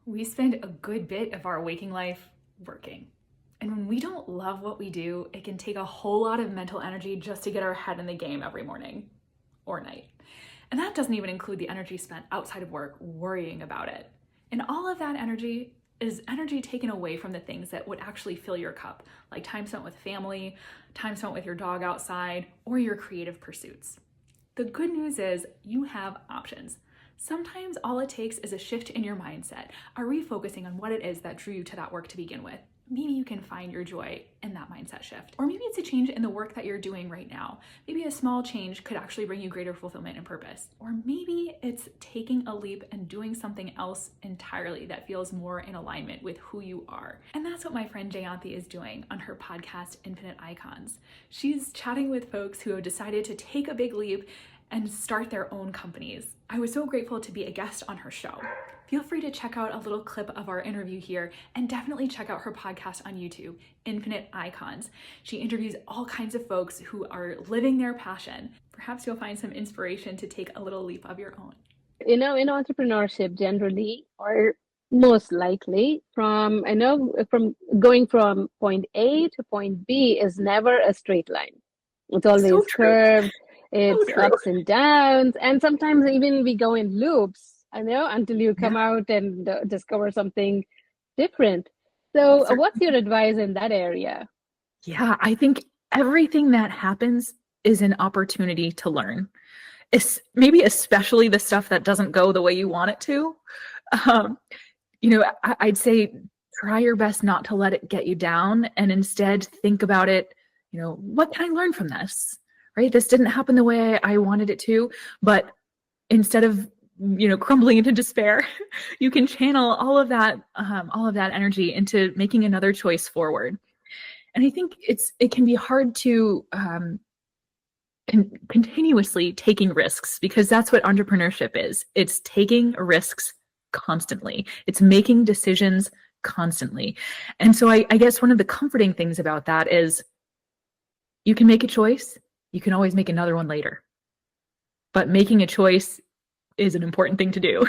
We spend a good bit of our waking life working. And when we don't love what we do, it can take a whole lot of mental energy just to get our head in the game every morning or night. And that doesn't even include the energy spent outside of work worrying about it. And all of that energy is energy taken away from the things that would actually fill your cup, like time spent with family, time spent with your dog outside, or your creative pursuits. The good news is you have options. Sometimes all it takes is a shift in your mindset, a refocusing on what it is that drew you to that work to begin with. Maybe you can find your joy in that mindset shift. Or maybe it's a change in the work that you're doing right now. Maybe a small change could actually bring you greater fulfillment and purpose. Or maybe it's taking a leap and doing something else entirely that feels more in alignment with who you are. And that's what my friend Jayanthi is doing on her podcast, Infinite Icons. She's chatting with folks who have decided to take a big leap and start their own companies. I was so grateful to be a guest on her show. Feel free to check out a little clip of our interview here, and definitely check out her podcast on YouTube, Infinite Icons. She interviews all kinds of folks who are living their passion. Perhaps you'll find some inspiration to take a little leap of your own. In entrepreneurship generally, or most likely, from going from point A to point B is never a straight line. It's always So true. curved, So it's true. ups and downs, and sometimes even we go in loops, until you come Yeah, out and discover something different. So, what's your certainly. advice in that area? Yeah, I think everything that happens is an opportunity to learn. Maybe especially the stuff that doesn't go the way you want it to. Um, I'd say try your best not to let it get you down and instead think about it, what can I learn from this? Right? This didn't happen the way I wanted it to, but instead of crumbling into despair, you can channel all of that energy into making another choice forward. And I think it can be hard to continuously taking risks, because that's what entrepreneurship is. It's taking risks constantly. It's making decisions constantly. And so I guess one of the comforting things about that is you can make a choice. You can always make another one later. But making a choice is an important thing to do.